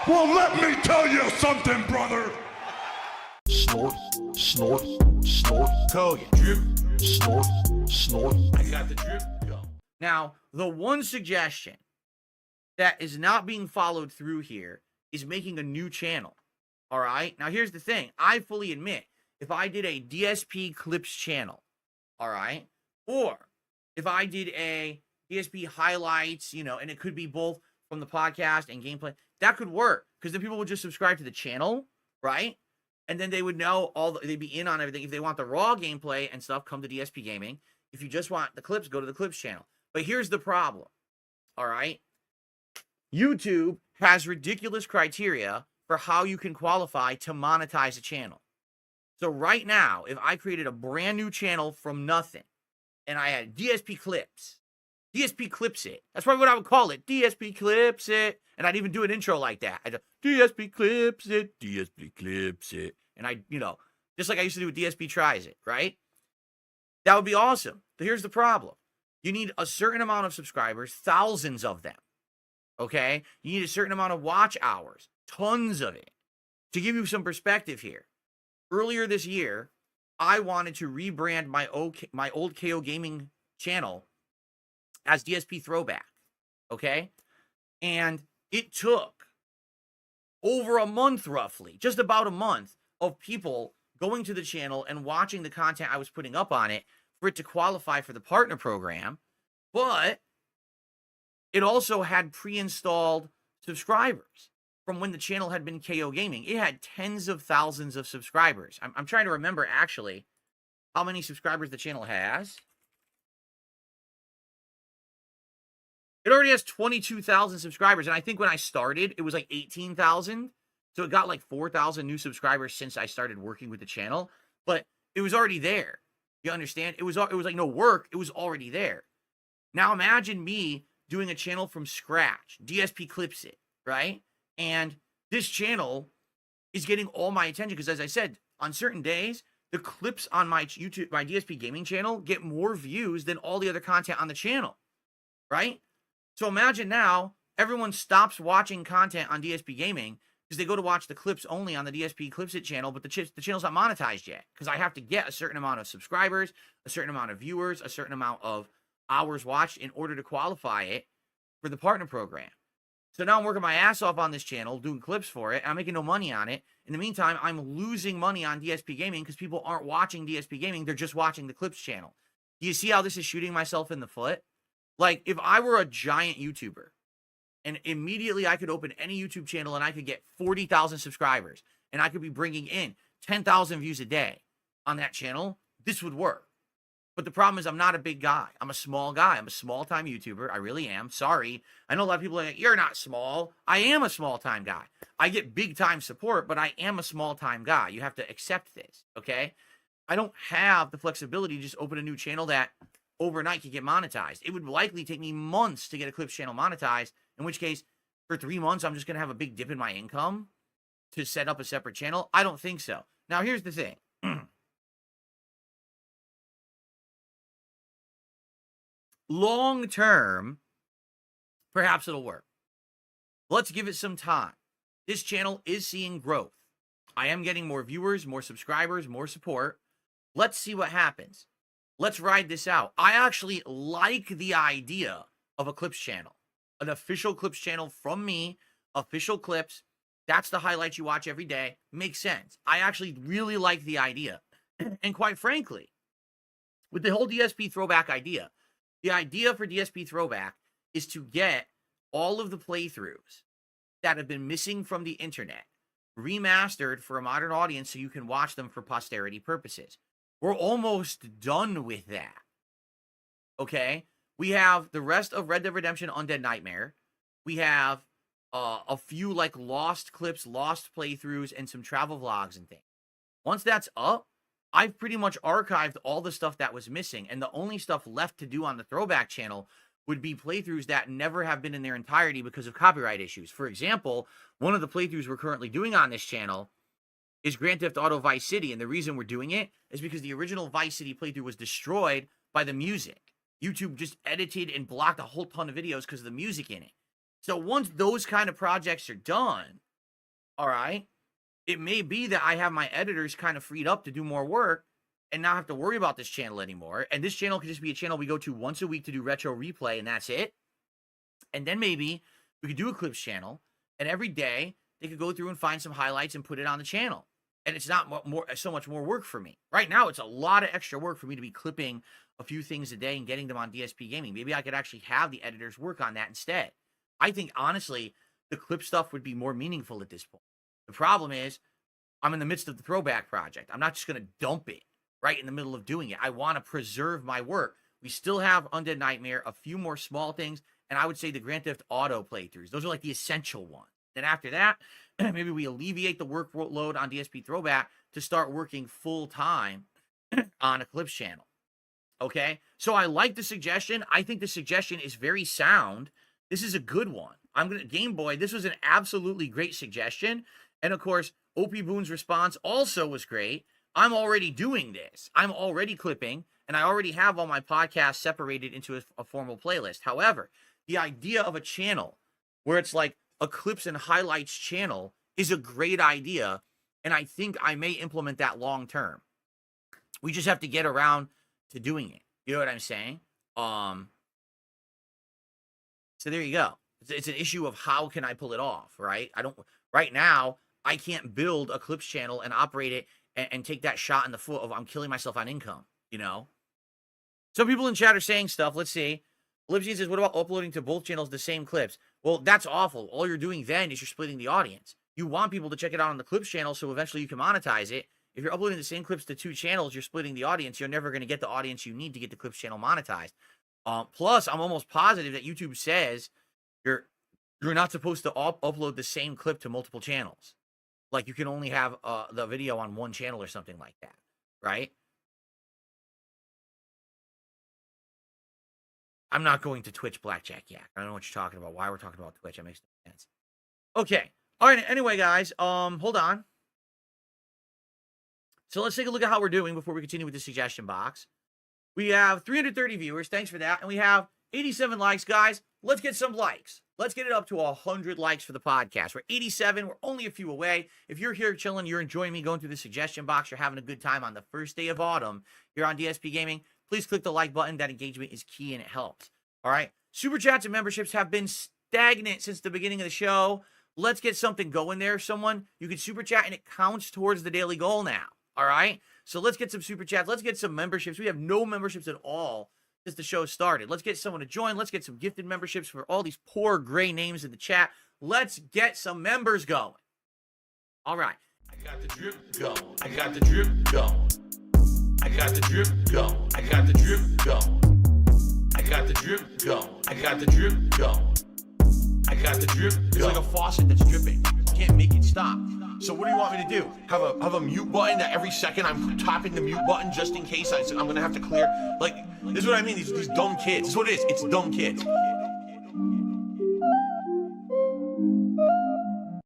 Well, let me tell you something, brother. Snort, snort, snort. Kogan. Drip. Snort, snort. I got the drip. Go. Now, the one suggestion that is not being followed through here is making a new channel. All right? Now, here's the thing. I fully admit, if I did a DSP clips channel, all right, or if I did a DSP highlights, you know, and it could be both from the podcast and gameplay, that could work because then people would just subscribe to the channel, right? And then they would know they'd be in on everything. If they want the raw gameplay and stuff, come to DSP Gaming. If you just want the clips, go to the clips channel. But here's the problem, all right? YouTube has ridiculous criteria for how you can qualify to monetize a channel. So right now, if I created a brand new channel from nothing and I had DSP clips, DSP clips it. That's probably what I would call it. DSP clips it. And I'd even do an intro like that. I'd DSP clips it, DSP clips it. And I, you know, just like I used to do with DSP tries it, right? That would be awesome. But here's the problem. You need a certain amount of subscribers, thousands of them. Okay? You need a certain amount of watch hours, tons of it. To give you some perspective here, earlier this year, I wanted to rebrand my old KO Gaming channel as DSP Throwback, okay? And it took over a month, roughly, just about a month, of people going to the channel and watching the content I was putting up on it for it to qualify for the partner program. But it also had pre-installed subscribers from when the channel had been KO Gaming. It had tens of thousands of subscribers. I'm trying to remember, actually, how many subscribers the channel has. It already has 22,000 subscribers, and I think when I started, it was like 18,000. So it got like 4,000 new subscribers since I started working with the channel, but it was already there. You understand? It was like no work. It was already there. Now imagine me doing a channel from scratch. DSP clips it, right? And this channel is getting all my attention because, as I said, on certain days, the clips on my YouTube, my DSP Gaming channel, get more views than all the other content on the channel, right? So imagine now everyone stops watching content on DSP Gaming because they go to watch the clips only on the DSP Clips It channel, but the channel's not monetized yet because I have to get a certain amount of subscribers, a certain amount of viewers, a certain amount of hours watched in order to qualify it for the partner program. So now I'm working my ass off on this channel, doing clips for it. I'm making no money on it. In the meantime, I'm losing money on DSP Gaming because people aren't watching DSP Gaming. They're just watching the clips channel. Do you see how this is shooting myself in the foot? Like, if I were a giant YouTuber and immediately I could open any YouTube channel and I could get 40,000 subscribers and I could be bringing in 10,000 views a day on that channel, this would work. But the problem is I'm not a big guy. I'm a small guy. I'm a small-time YouTuber. I really am. Sorry. I know a lot of people are like, you're not small. I am a small-time guy. I get big-time support, but I am a small-time guy. You have to accept this, okay? I don't have the flexibility to just open a new channel that overnight can get monetized. It would likely take me months to get a clips channel monetized, in which case, for 3 months, I'm just going to have a big dip in my income to set up a separate channel. I don't think so. Now, here's the thing. Long term, perhaps it'll work. Let's give it some time. This channel is seeing growth. I am getting more viewers, more subscribers, more support. Let's see what happens. Let's ride this out. I actually like the idea of a clips channel, an official clips channel from me, official clips. That's the highlights you watch every day. Makes sense. I actually really like the idea. And quite frankly, with the whole DSP throwback idea, the idea for DSP Throwback is to get all of the playthroughs that have been missing from the internet remastered for a modern audience so you can watch them for posterity purposes. We're almost done with that. Okay? We have the rest of Red Dead Redemption Undead Nightmare. We have a few like lost clips, lost playthroughs, and some travel vlogs and things. Once that's up, I've pretty much archived all the stuff that was missing, and the only stuff left to do on the Throwback channel would be playthroughs that never have been in their entirety because of copyright issues. For example, one of the playthroughs we're currently doing on this channel is Grand Theft Auto Vice City, and the reason we're doing it is because the original Vice City playthrough was destroyed by the music. YouTube just edited and blocked a whole ton of videos because of the music in it. So once those kind of projects are done, all right, it may be that I have my editors kind of freed up to do more work and not have to worry about this channel anymore. And this channel could just be a channel we go to once a week to do retro replay, and that's it. And then maybe we could do a clips channel, and every day they could go through and find some highlights and put it on the channel. And it's not so much more work for me. Right now, it's a lot of extra work for me to be clipping a few things a day and getting them on DSP Gaming. Maybe I could actually have the editors work on that instead. I think, honestly, the clip stuff would be more meaningful at this point. The problem is, I'm in the midst of the throwback project. I'm not just going to dump it right in the middle of doing it. I want to preserve my work. We still have Undead Nightmare, a few more small things, and I would say the Grand Theft Auto playthroughs. Those are like the essential ones. Then after that, maybe we alleviate the workload on DSP Throwback to start working full-time on a clips channel. Okay? So I like the suggestion. I think the suggestion is very sound. This is a good one. Game Boy, this was an absolutely great suggestion. And of course, OP Boone's response also was great. I'm already doing this. I'm already clipping, and I already have all my podcasts separated into a formal playlist. However, the idea of a channel where it's like a clips and highlights channel is a great idea, and I think I may implement that long term. We just have to get around to doing it. You know what I'm saying? So there you go. It's an issue of how can I pull it off, right? Right now, I can't build a clips channel and operate it and take that shot in the foot of I'm killing myself on income, you know? Some people in chat are saying stuff. Let's see. Lipsy says, what about uploading to both channels the same clips? Well, that's awful. All you're doing then is you're splitting the audience. You want people to check it out on the clips channel so eventually you can monetize it. If you're uploading the same clips to two channels, you're splitting the audience. You're never going to get the audience you need to get the clips channel monetized. Plus, I'm almost positive that YouTube says you're not supposed to upload the same clip to multiple channels. Like you can only have the video on one channel or something like that, right? I'm not going to Twitch Blackjack Yak. I don't know what you're talking about. Why we're talking about Twitch. That makes no sense. Okay. All right. Anyway, guys, hold on. So let's take a look at how we're doing before we continue with the suggestion box. We have 330 viewers. Thanks for that. And we have 87 likes, guys. Let's get some likes. Let's get it up to 100 likes for the podcast. We're 87. We're only a few away. If you're here chilling, you're enjoying me going through the suggestion box, you're having a good time on the first day of autumn here on DSP Gaming, please click the like button. That engagement is key and it helps. All right. Super chats and memberships have been stagnant since the beginning of the show. Let's get something going there. You can super chat and it counts towards the daily goal now. All right. So let's get some super chats. Let's get some memberships. We have no memberships at all since the show started. Let's get someone to join. Let's get some gifted memberships for all these poor gray names in the chat. Let's get some members going. All right. I got the drip going. I got the drip going. I got the drip going. I got the drip going. I got the drip going. I got the drip going. I got the drip going. It's like a faucet that's dripping. You can't make it stop. So what do you want me to do? Have a mute button that every second I'm tapping the mute button just in case I'm gonna have to clear? Like, this is what I mean, these dumb kids. This is what it is, it's dumb kids.